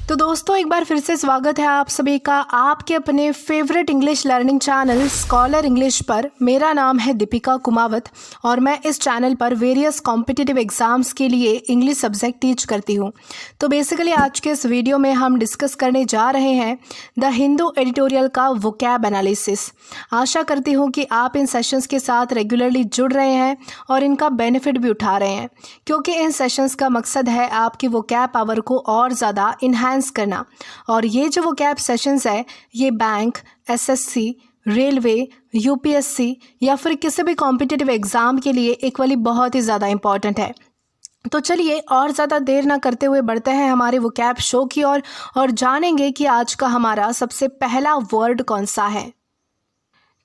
तो दोस्तों एक बार फिर से स्वागत है आप सभी का आपके अपने favourite English learning channel scholar English पर। मेरा नाम है दीपिका कुमावत और मैं इस चैनल पर वेरियस कॉम्पिटिटिव एग्जाम्स के लिए इंग्लिश सब्जेक्ट टीच करती हूँ। तो बेसिकली आज के इस वीडियो में हम डिस्कस करने जा रहे हैं द हिंदू एडिटोरियल का वोकैब एनालिसिस। आशा करती हूँ कि आप इन सेशंस के साथ रेगुलरली जुड़ रहे हैं और इनका बेनिफिट भी उठा रहे हैं, क्योंकि इन सेशंस का मकसद है आपकी वोकैब पावर को और ज़्यादा इन्हांस करना। और ये जो वोकैब सेशंस है ये बैंक, एसएससी, रेलवे, यूपीएससी या फिर किसी भी कॉम्पिटिटिव एग्ज़ाम के लिए इक्वली बहुत ही ज़्यादा इंपॉर्टेंट है। तो चलिए और ज़्यादा देर ना करते हुए बढ़ते हैं हमारे वोकैब शो की ओर और जानेंगे कि आज का हमारा सबसे पहला वर्ड कौन सा है।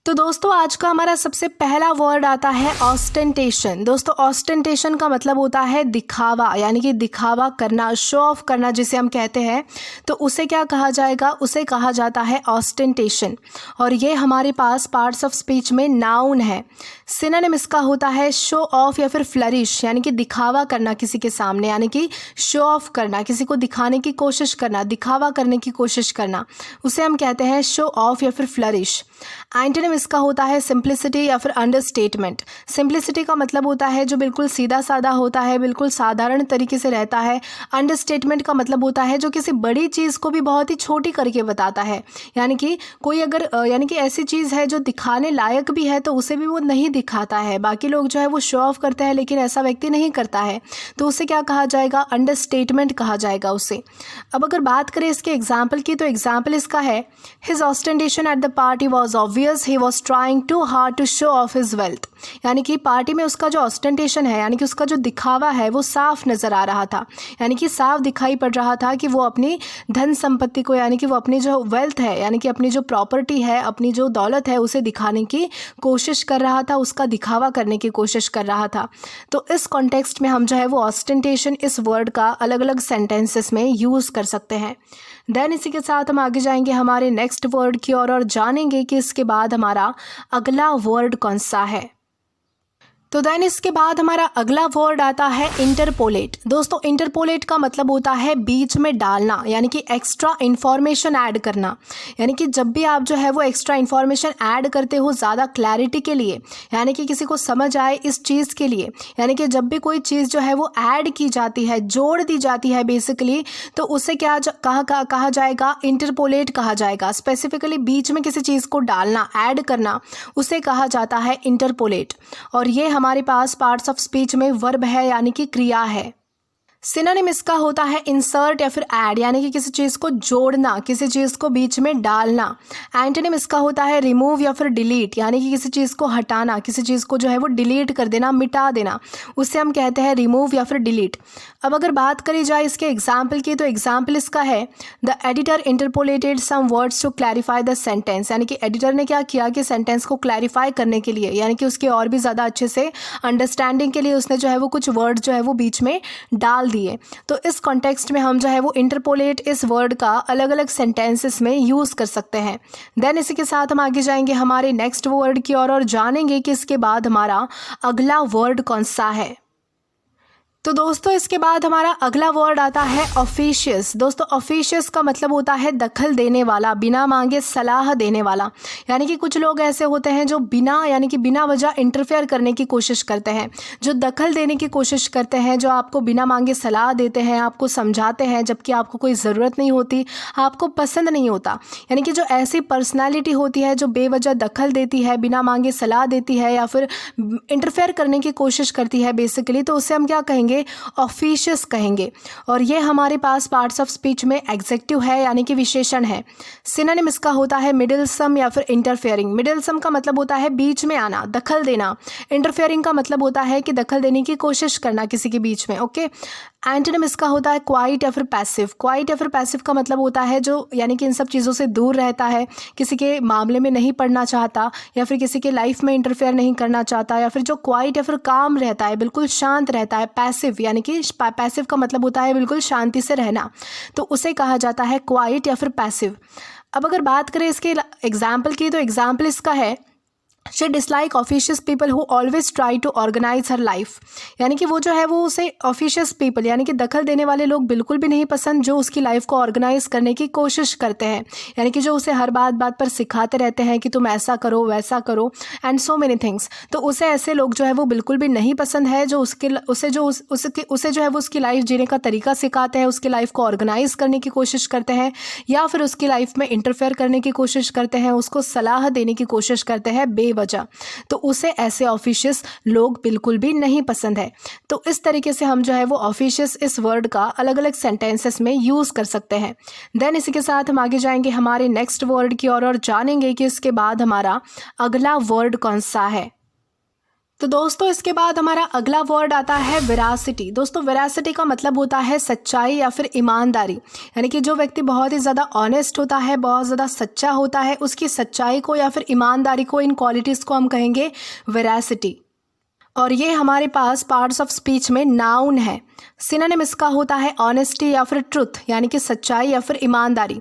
तो दोस्तों आज का हमारा सबसे पहला वर्ड आता है ऑस्टेंटेशन। दोस्तों ऑस्टेंटेशन का मतलब होता है दिखावा, यानी कि दिखावा करना, शो ऑफ करना जिसे हम कहते हैं। तो उसे क्या कहा जाएगा? उसे कहा जाता है ऑस्टेंटेशन। और ये हमारे पास पार्ट्स ऑफ स्पीच में नाउन है। सिनोनिम इसका होता है शो ऑफ या फिर फ्लरिश, यानी कि दिखावा करना किसी के सामने, यानी कि शो ऑफ करना, किसी को दिखाने की कोशिश करना, दिखावा करने की कोशिश करना, उसे हम कहते हैं शो ऑफ या फिर फ्लरिश। एंटोनिम इसका होता है सिंप्लिसिटी या फिर अंडरस्टेटमेंट। सिंप्लिसिटी का मतलब होता है जो बिल्कुल सीधा साधा होता है, बिल्कुल साधारण तरीके से रहता है। अंडरस्टेटमेंट का मतलब होता है जो किसी बड़ी चीज़ को भी बहुत ही छोटी करके बताता है, यानी कि कोई अगर यानी कि ऐसी चीज़ है जो दिखाने लायक भी है तो उसे भी वो नहीं दिखाता है। बाकी लोग जो है वो शो ऑफ करते हैं लेकिन ऐसा व्यक्ति नहीं करता है, तो उसे क्या कहा जाएगा? अंडरस्टेटमेंट कहा जाएगा उसे। अब अगर बात करें इसके एग्जाम्पल की, तो एग्जाम्पल इसका है his ostentation at the party was obvious, he was trying too hard to show off his wealth. यानी कि पार्टी में उसका जो ऑस्टेंटेशन है, यानी कि उसका जो दिखावा है वो साफ नज़र आ रहा था, यानी कि साफ दिखाई पड़ रहा था कि वो अपनी धन संपत्ति को, यानी कि वो अपनी जो वेल्थ है, यानी कि अपनी जो प्रॉपर्टी है, अपनी जो दौलत है उसे दिखाने की कोशिश कर रहा था, उसका दिखावा करने की कोशिश कर रहा था। तो इस कॉन्टेक्स्ट में हम जो है वो ऑस्टेंटेशन इस वर्ड का अलग अलग सेंटेंसेस में यूज़ कर सकते हैं। देन इसी के साथ हम आगे जाएंगे हमारे नेक्स्ट वर्ड की ओर और जानेंगे कि इसके बाद हमारा अगला वर्ड कौन सा है। तो देन इसके बाद हमारा अगला वर्ड आता है इंटरपोलेट। दोस्तों इंटरपोलेट का मतलब होता है बीच में डालना, यानी कि एक्स्ट्रा इन्फॉर्मेशन ऐड करना। यानी कि जब भी आप जो है वो एक्स्ट्रा इन्फॉर्मेशन ऐड करते हो ज़्यादा क्लैरिटी के लिए, यानी कि किसी को समझ आए इस चीज़ के लिए, यानी कि जब भी कोई चीज़ जो है वो ऐड की जाती है, जोड़ दी जाती है बेसिकली, तो उसे क्या कहा जाएगा? इंटरपोलेट कहा जाएगा। स्पेसिफिकली बीच में किसी चीज़ को डालना, ऐड करना, उसे कहा जाता है इंटरपोलेट। और ये हमारे पास पार्ट्स ऑफ स्पीच में वर्ब है, यानी कि क्रिया है। सिनोनिम इसका होता है इंसर्ट या फिर ऐड, यानी कि किसी चीज़ को जोड़ना, किसी चीज़ को बीच में डालना। एंटोनिम इसका होता है रिमूव या फिर डिलीट, यानी कि किसी चीज़ को हटाना, किसी चीज़ को जो है वो डिलीट कर देना, मिटा देना, उसे हम कहते हैं रिमूव या फिर डिलीट। अब अगर बात करी जाए इसके एग्जाम्पल की, तो एग्जाम्पल इसका है the editor interpolated some words to clarify the sentence. यानी कि एडिटर ने क्या किया कि सेंटेंस को क्लैरिफाई करने के लिए, यानी कि उसके और भी ज़्यादा अच्छे से अंडरस्टैंडिंग के लिए उसने जो है वो कुछ वर्ड जो है वो बीच में डाल दिए। तो इस कॉन्टेक्स्ट में हम जो है वो इंटरपोलेट इस वर्ड का अलग अलग सेंटेंसेस में यूज़ कर सकते हैं। देन इसी के साथ हम आगे जाएंगे हमारे नेक्स्ट वर्ड की ओर और जानेंगे कि इसके बाद हमारा अगला वर्ड कौन सा है। तो दोस्तों इसके बाद हमारा अगला वर्ड आता है ऑफिशियस। दोस्तों ऑफिशियस का मतलब होता है दखल देने वाला, बिना मांगे सलाह देने वाला। यानी कि कुछ लोग ऐसे होते हैं जो यानी कि बिना वजह इंटरफेयर करने की कोशिश करते हैं, जो दखल देने की कोशिश करते हैं, जो आपको बिना मांगे सलाह देते हैं, आपको समझाते हैं जबकि आपको कोई ज़रूरत नहीं होती, आपको पसंद नहीं होता। यानी कि जो ऐसी पर्सनैलिटी होती है जो बेवजह दखल देती है, बिना मांगे सलाह देती है या फिर इंटरफेयर करने की कोशिश करती है बेसिकली, तो उसे हम क्या कहेंगे? ऑफिशियस कहेंगे। और ये हमारे पास पार्ट्स ऑफ स्पीच में एग्जेक्टिव है, यानी कि विशेषण है। सिनोनिम इसका होता है मिडिलसम या फिर इंटरफेयरिंग। मिडिलसम का मतलब होता है बीच में आना, दखल देना। इंटरफेयरिंग का मतलब होता है कि दखल देने की कोशिश करना किसी के बीच में। ओके। एंटोनिम इसका होता है क्वाइट या फिर पैसिव। क्वाइट या फिर पैसिव का मतलब होता है जो यानी कि इन सब चीज़ों से दूर रहता है, किसी के मामले में नहीं पड़ना चाहता या फिर किसी के लाइफ में इंटरफेयर नहीं करना चाहता, या फिर जो क्वाइट या फिर काम रहता है, बिल्कुल शांत रहता है। पैसिव यानी कि पैसिव का मतलब होता है बिल्कुल शांति से रहना, तो उसे कहा जाता है क्वाइट या फिर पैसिव। अब अगर बात करें इसके एग्जाम्पल की, तो एग्जाम्पल इसका है she dislike officious people who always try to organise her life, यानी कि वो जो है वो उसे ऑफिशियस पीपल यानी कि दखल देने वाले लोग बिल्कुल भी नहीं पसंद जो उसकी लाइफ को ऑर्गेनाइज करने की कोशिश करते हैं, यानी कि जो उसे हर बात बात पर सिखाते रहते हैं कि तुम ऐसा करो वैसा करो एंड सो मेनी थिंग्स। तो उसे ऐसे लोग जो है वो बिल्कुल भी नहीं पसंद है जो उसे जो है वो उसकी लाइफ जीने का तरीका सिखाते हैं, उसकी लाइफ को ऑर्गेनाइज करने की कोशिश करते हैं या फिर उसकी लाइफ में इंटरफेयर करने की कोशिश करते हैं, उसको सलाह देने की कोशिश करते हैं बेवजह। तो उसे ऐसे ऑफिशियस लोग बिल्कुल भी नहीं पसंद है। तो इस तरीके से हम जो है वो ऑफिशियस इस वर्ड का अलग अलग सेंटेंसेस में यूज़ कर सकते हैं। देन इसी के साथ हम आगे जाएंगे हमारे नेक्स्ट वर्ड की और जानेंगे कि इसके बाद हमारा अगला वर्ड कौन सा है। तो दोस्तों इसके बाद हमारा अगला वर्ड आता है वेरासिटी। दोस्तों वेरासिटी का मतलब होता है सच्चाई या फिर ईमानदारी, यानी कि जो व्यक्ति बहुत ही ज़्यादा ऑनेस्ट होता है, बहुत ज़्यादा सच्चा होता है, उसकी सच्चाई को या फिर ईमानदारी को, इन क्वालिटीज़ को हम कहेंगे वेरासिटी। और ये हमारे पास पार्ट्स ऑफ स्पीच में नाउन है। सिनोनिम इसका होता है ऑनेस्टी या फिर ट्रुथ, यानी कि सच्चाई या फिर ईमानदारी।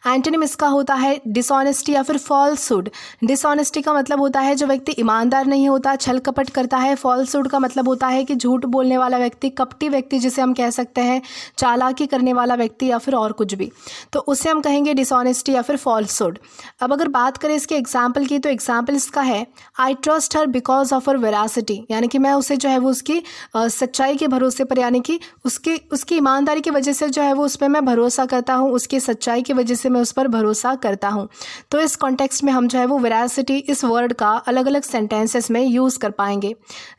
एंटोनिम इसका होता है डिसऑनेस्टी या फिर फॉल्सहुड। डिसऑनेस्टी का मतलब होता है जो व्यक्ति ईमानदार नहीं होता, छल कपट करता है। फॉल्सहुड का मतलब होता है कि झूठ बोलने वाला व्यक्ति, कपटी व्यक्ति जिसे हम कह सकते हैं, चालाकी करने वाला व्यक्ति या फिर और कुछ भी, तो उसे हम कहेंगे डिसऑनेस्टी या फिर फॉल्सहुड। अब अगर बात करें इसके एग्जाम्पल की, तो एग्जाम्पल इसका है I trust her because of her veracity, यानी कि मैं उसे जो है वो उसकी सच्चाई के भरोसे पर, यानी कि उसकी ईमानदारी की वजह से जो है वो उस पर मैं भरोसा करता हूँ, उसकी सच्चाई की वजह से मैं उस पर भरोसा करता हूँ। तो इस कॉन्टेक्स्ट में हम जो है वो वेरासिटी इस वर्ड का अलग अलग सेंटेंसेस में यूज़ कर पाएंगे।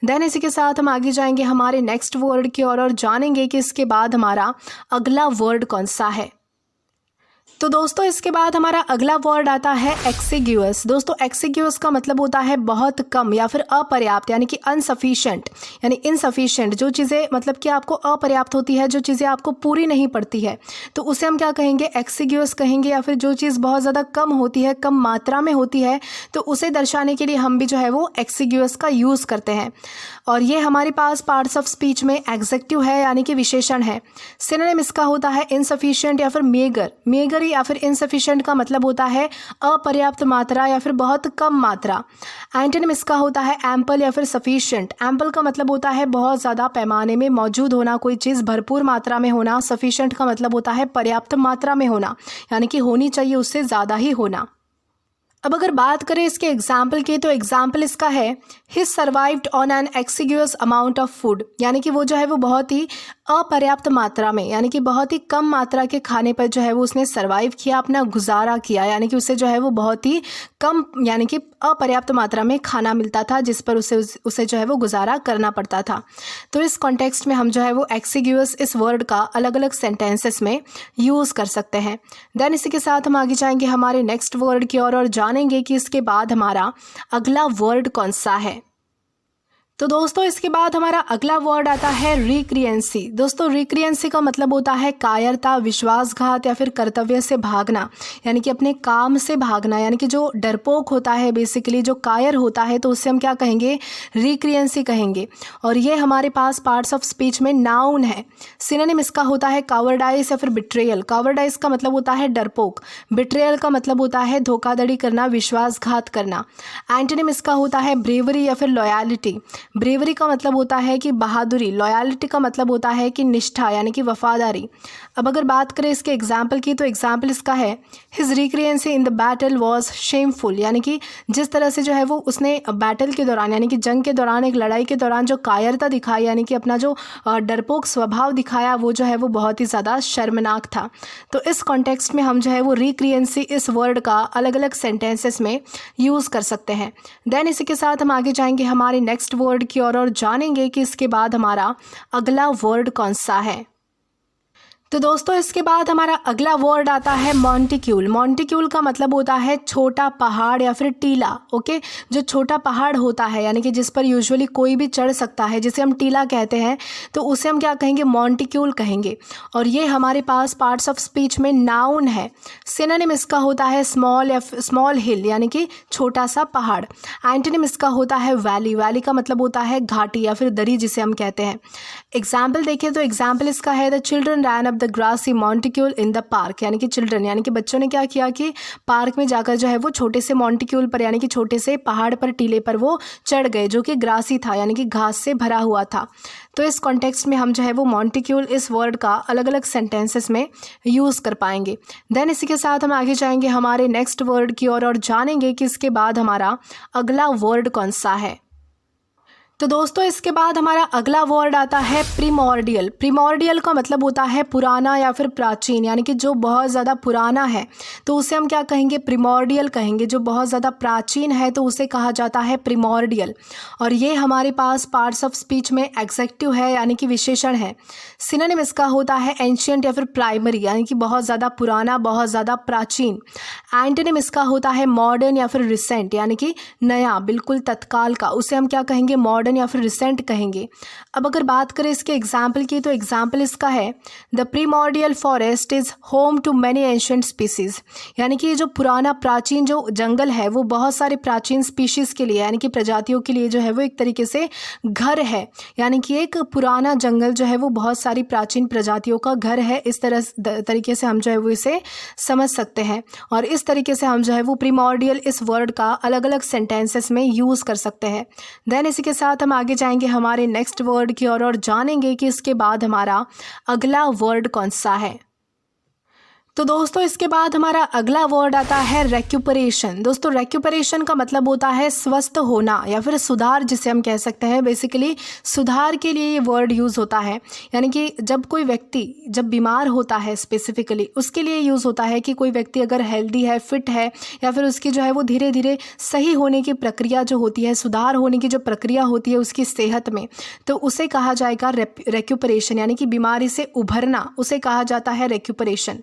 देन इसी के साथ हम आगे जाएंगे हमारे नेक्स्ट वर्ड की और जानेंगे कि इसके बाद हमारा अगला वर्ड कौन सा है। तो दोस्तों इसके बाद हमारा अगला वर्ड आता है एक्सिग्यूअस। दोस्तों एक्सिग्यूअस का मतलब होता है बहुत कम या फिर अपर्याप्त, यानी कि अनसफिशिएंट, यानी इनसफिशिएंट, जो चीज़ें मतलब कि आपको अपर्याप्त होती है, जो चीज़ें आपको पूरी नहीं पड़ती है, तो उसे हम क्या कहेंगे, एक्सिग्यूअस कहेंगे। या फिर जो चीज़ बहुत ज़्यादा कम होती है, कम मात्रा में होती है, तो उसे दर्शाने के लिए हम भी जो है वो एक्सिग्यूअस का यूज़ करते हैं। और ये हमारे पास पार्ट्स ऑफ स्पीच में एग्जेक्टिव है, यानी कि विशेषण है। सिनोनिम इसका होता है इनसफिशिएंट या फिर मेगर। मेगर या फिर इनसफिशिएंट का मतलब होता है अपर्याप्त मात्रा या फिर बहुत कम मात्रा। एंटोनिम इसका होता है एम्पल या फिर सफिशिएंट। एम्पल का मतलब होता है बहुत ज़्यादा पैमाने में मौजूद होना, कोई चीज़ भरपूर मात्रा में होना। सफिशिएंट का मतलब होता है पर्याप्त मात्रा में होना, यानी कि होनी चाहिए उससे ज़्यादा ही होना। अब अगर बात करें इसके एग्जाम्पल की, तो एग्जाम्पल इसका है he survived on an exiguous amount of food, यानी कि वो जो है वो बहुत ही अपर्याप्त मात्रा में, यानी कि बहुत ही कम मात्रा के खाने पर जो है वो उसने सर्वाइव किया, अपना गुजारा किया, यानी कि उसे जो है वो बहुत ही कम, यानी कि अपर्याप्त मात्रा में खाना मिलता था जिस पर उसे जो है वो गुजारा करना पड़ता था। तो इस कॉन्टेक्स्ट में हम जो है वो एक्सिग्यूअस इस वर्ड का अलग अलग सेंटेंसेस में यूज़ कर सकते हैं। देन इसी के साथ हम आगे जाएंगे हमारे नेक्स्ट वर्ड की और जानेंगे कि इसके बाद हमारा अगला वर्ड कौन सा है। तो दोस्तों इसके बाद हमारा अगला वर्ड आता है रिक्रिएंसी। दोस्तों रिक्रिएंसी का मतलब होता है कायरता, विश्वासघात या फिर कर्तव्य से भागना, यानी कि अपने काम से भागना, यानी कि जो डरपोक होता है, बेसिकली जो कायर होता है, तो उससे हम क्या कहेंगे, रिक्रिएंसी कहेंगे। और ये हमारे पास पार्ट्स ऑफ स्पीच में नाउन है। सिनोनिम इसका होता है कावर्डाइज या फिर बिट्रेयल। कावर्डाइज का मतलब होता है डरपोक, बिट्रेयल का मतलब होता है धोखाधड़ी करना, विश्वासघात करना। एंटोनिम इसका होता है ब्रेवरी या फिर लॉयलिटी। ब्रेवरी का मतलब होता है कि बहादुरी, लॉयलिटी का मतलब होता है कि निष्ठा, यानी कि वफादारी। अब अगर बात करें इसके एग्जाम्पल की, तो एग्जाम्पल इसका है his recreancy in the battle was shameful, यानी कि जिस तरह से जो है वो उसने बैटल के दौरान, यानी कि जंग के दौरान, एक लड़ाई के दौरान जो कायरता दिखाई, यानी कि अपना जो डरपोक स्वभाव दिखाया, वो जो है वो बहुत ही ज़्यादा शर्मनाक था। तो इस कॉन्टेक्स्ट में हम जो है वो रिक्रिएंसी इस वर्ड का अलग अलग सेंटेंसेस में यूज़ कर सकते हैं। देन इसी के साथ हम आगे जाएंगे हमारे नेक्स्ट वर्ड की और जानेंगे कि इसके बाद हमारा अगला वर्ड कौन सा है। तो दोस्तों इसके बाद हमारा अगला वर्ड आता है मॉन्टिक्यूल। मॉन्टिक्यूल का मतलब होता है छोटा पहाड़ या फिर टीला। ओके, जो छोटा पहाड़ होता है, यानी कि जिस पर यूजुअली कोई भी चढ़ सकता है, जिसे हम टीला कहते हैं, तो उसे हम क्या कहेंगे, मॉन्टिक्यूल कहेंगे। और ये हमारे पास पार्ट्स ऑफ स्पीच में नाउन है। सिनोनिम इसका होता है स्मॉल या स्मॉल हिल, यानी कि छोटा सा पहाड़। एंटोनिम इसका होता है वैली। वैली का मतलब होता है घाटी या फिर दरी जिसे हम कहते हैं। एग्जाम्पल देखें तो एग्जाम्पल इसका है the children ran the grassy monticule in the park, यानी कि चिल्ड्रन यानी कि बच्चों ने क्या किया कि पार्क में जाकर जो है वो छोटे से मॉन्टिक्यूल पर यानी कि छोटे से पहाड़ पर टीले पर वो चढ़ गए जो कि ग्रासी था यानी कि घास से भरा हुआ था। तो इस कॉन्टेक्स्ट में हम जो है वो मॉन्टिक्यूल इस वर्ड का अलग अलग सेंटेंसेस में यूज़ कर पाएंगे। देन इसी के साथ हम आगे जाएंगे हमारे नेक्स्ट वर्ड की ओर और जानेंगे कि इसके बाद हमारा अगला वर्ड कौन सा है। तो दोस्तों इसके बाद हमारा अगला वर्ड आता है प्रीमॉर्डियल। प्रीमॉर्डियल का मतलब होता है पुराना या फिर प्राचीन, यानी कि जो बहुत ज़्यादा पुराना है तो उसे हम क्या कहेंगे, प्रीमॉर्डियल कहेंगे। जो बहुत ज़्यादा प्राचीन है तो उसे कहा जाता है प्रीमॉर्डियल। और ये हमारे पास पार्ट्स ऑफ स्पीच में एग्जेक्टिव है यानी कि विशेषण है। सिनोनिम इसका होता है एंशिएंट या फिर प्राइमरी, यानी कि बहुत ज़्यादा पुराना, बहुत ज़्यादा प्राचीन। एंटोनिम इसका होता है मॉडर्न या फिर रिसेंट, यानी कि नया, बिल्कुल तत्काल का, उसे हम क्या कहेंगे, मॉडर्न या फिर रिसेंट कहेंगे। अब अगर बात करें इसके एग्जाम्पल की तो एग्जाम्पल इसका है the primordial forest is home to many ancient species, यानी कि जो पुराना प्राचीन जो जंगल है वो बहुत सारे प्राचीन स्पीशीज़ के लिए यानी कि प्रजातियों के लिए जो है वो एक तरीके से घर है। यानी कि एक पुराना जंगल जो है वो बहुत सारी प्राचीन प्रजातियों का घर है। इस तरीके से हम जो है वो इसे समझ सकते हैं और इस तरीके से हम जो है वो प्रीमॉर्डियल इस वर्ड का अलग अलग सेंटेंसेस में यूज़ कर सकते हैं। देन इसी के साथ हम आगे जाएंगे हमारे नेक्स्ट वर्ड की ओर और जानेंगे कि इसके बाद हमारा अगला वर्ड कौन सा है। तो दोस्तों इसके बाद हमारा अगला वर्ड आता है रेक्यूपरेशन। दोस्तों रेक्यूपरेशन का मतलब होता है स्वस्थ होना या फिर सुधार, जिसे हम कह सकते हैं। बेसिकली सुधार के लिए ये वर्ड यूज़ होता है, यानी कि जब कोई व्यक्ति जब बीमार होता है स्पेसिफिकली उसके लिए यूज़ होता है कि कोई व्यक्ति अगर हेल्दी है, फिट है या फिर उसकी जो है वो धीरे धीरे सही होने की प्रक्रिया जो होती है, सुधार होने की जो प्रक्रिया होती है उसकी सेहत में, तो उसे कहा जाएगा रेक्यूपरेशन, यानी कि बीमारी से उभरना, उसे कहा जाता है रेक्यूपरेशन।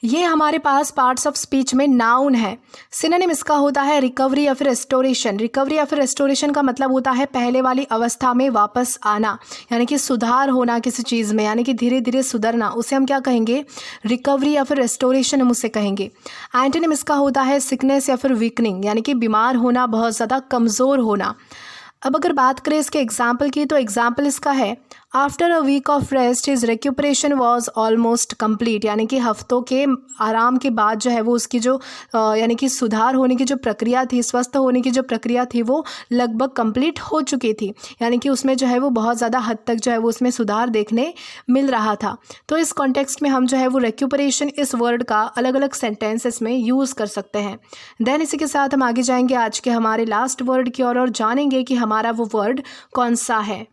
ये हमारे पास पार्ट्स ऑफ स्पीच में नाउन है। सिनोनिम इसका होता है रिकवरी या फिर रेस्टोरेशन। रिकवरी या फिर रेस्टोरेशन का मतलब होता है पहले वाली अवस्था में वापस आना, यानी कि सुधार होना किसी चीज़ में, यानी कि धीरे धीरे सुधरना, उसे हम क्या कहेंगे, रिकवरी या फिर रेस्टोरेशन हम उसे कहेंगे। एंटोनिम इसका होता है सिकनेस या फिर वीकनिंग, यानी कि बीमार होना, बहुत ज़्यादा कमज़ोर होना। अब अगर बात करें इसके एग्जाम्पल की तो एग्जाम्पल इसका है after a week of rest his recuperation was almost complete, यानी कि हफ्तों के आराम के बाद जो है वो उसकी जो यानी कि सुधार होने की जो प्रक्रिया थी, स्वस्थ होने की जो प्रक्रिया थी वो लगभग कंप्लीट हो चुकी थी, यानी कि उसमें जो है वो बहुत ज़्यादा हद तक जो है वो उसमें सुधार देखने मिल रहा था। तो इस कॉन्टेक्स्ट में हम जो है वो रिक्यूपरेशन इस वर्ड का अलग अलग सेंटेंसेस में यूज़ कर सकते हैं। देन इसी के साथ हम आगे जाएंगे आज के हमारे लास्ट वर्ड की ओर और जानेंगे कि हमारा वो वर्ड कौन सा है।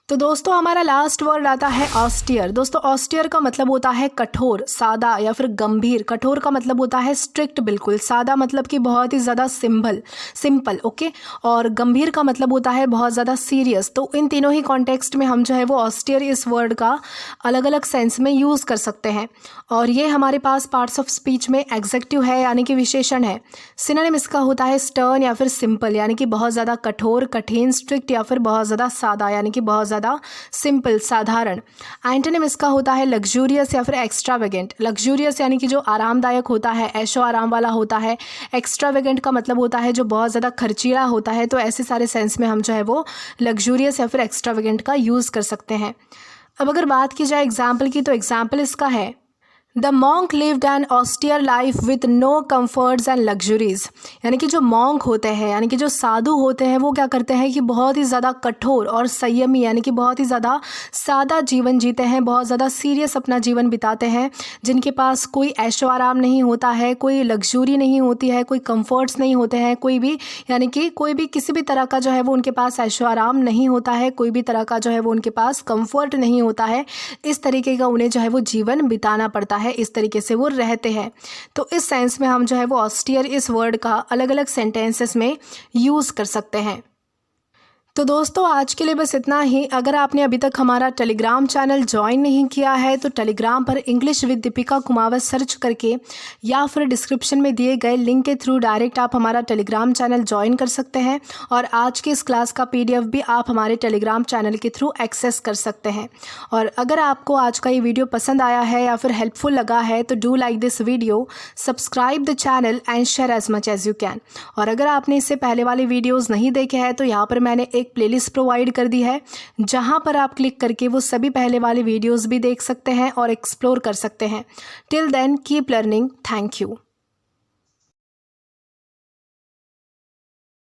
तो दोस्तों हमारा लास्ट वर्ड आता है ऑस्टियर। दोस्तों ऑस्टियर का मतलब होता है कठोर, सादा या फिर गंभीर। कठोर का मतलब होता है स्ट्रिक्ट बिल्कुल, सादा मतलब कि बहुत ही ज़्यादा सिंपल, ओके, और गंभीर का मतलब होता है बहुत ज़्यादा सीरियस। तो इन तीनों ही कॉन्टेक्स्ट में हम जो है वो ऑस्टियर इस वर्ड का अलग अलग सेंस में यूज़ कर सकते हैं और ये हमारे पास पार्ट्स ऑफ स्पीच में एग्जेक्टिव है यानी कि विशेषण है। सिनोनिम इसका होता है स्टर्न या फिर सिंपल, यानी कि बहुत ज़्यादा कठोर, कठिन, स्ट्रिक्ट या फिर बहुत ज़्यादा सादा, यानी कि बहुत सिंपल, साधारण। एंटोनिम इसका होता है लग्जूरियस या फिर एक्स्ट्रावेगेंट। लग्जूरियस यानी कि जो आरामदायक होता है, ऐशो आराम वाला होता है। एक्स्ट्रावेगेंट का मतलब होता है जो बहुत ज़्यादा खर्चीला होता है। तो ऐसे सारे सेंस में हम जो है वो लग्जूरियस या फिर एक्स्ट्रावेगेंट का यूज़ कर सकते हैं। अब अगर बात की जाए एग्जाम्पल की तो एग्जाम्पल इसका है the monk lived an austere life with no comforts and luxuries, यानी कि जो मॉन्क होते हैं यानी कि जो साधु होते हैं वो क्या करते हैं कि बहुत ही ज़्यादा कठोर और संयमी यानी कि बहुत ही ज़्यादा सादा जीवन जीते हैं, बहुत ज़्यादा सीरियस अपना जीवन बिताते हैं, जिनके पास कोई ऐशो आराम नहीं होता है, कोई लग्जरी नहीं होती है, कोई कम्फर्ट्स नहीं होते हैं, कोई भी यानी कि कोई भी किसी भी तरह का जो है वो उनके पास ऐशो आराम नहीं होता है, कोई भी तरह का जो है वो उनके पास कम्फर्ट नहीं होता है। इस तरीके का उन्हें जो है वो जीवन बिताना पड़ता है, इस तरीके से वो रहते हैं। तो इस सेंस में हम जो है वो ऑस्टियर इस वर्ड का अलग अलग सेंटेंसेस में यूज़ कर सकते हैं। तो दोस्तों आज के लिए बस इतना ही। अगर आपने अभी तक हमारा टेलीग्राम चैनल ज्वाइन नहीं किया है तो टेलीग्राम पर English with Deepika Kumawat search करके या फिर डिस्क्रिप्शन में दिए गए लिंक के थ्रू डायरेक्ट आप हमारा टेलीग्राम चैनल ज्वाइन कर सकते हैं और आज की इस क्लास का PDF भी आप हमारे टेलीग्राम चैनल के थ्रू एक्सेस कर सकते हैं। और अगर आपको आज का ये वीडियो पसंद आया है या फिर हेल्पफुल लगा है तो do like this video, subscribe the channel and share as much as you can. और अगर आपने इससे पहले वाले वीडियोज़ नहीं देखे हैं तो यहाँ पर मैंने एक प्लेलिस्ट प्रोवाइड कर दी है, जहां पर आप क्लिक करके वो सभी पहले वाले वीडियोस भी देख सकते हैं और एक्सप्लोर कर सकते हैं। Till then keep learning. Thank you.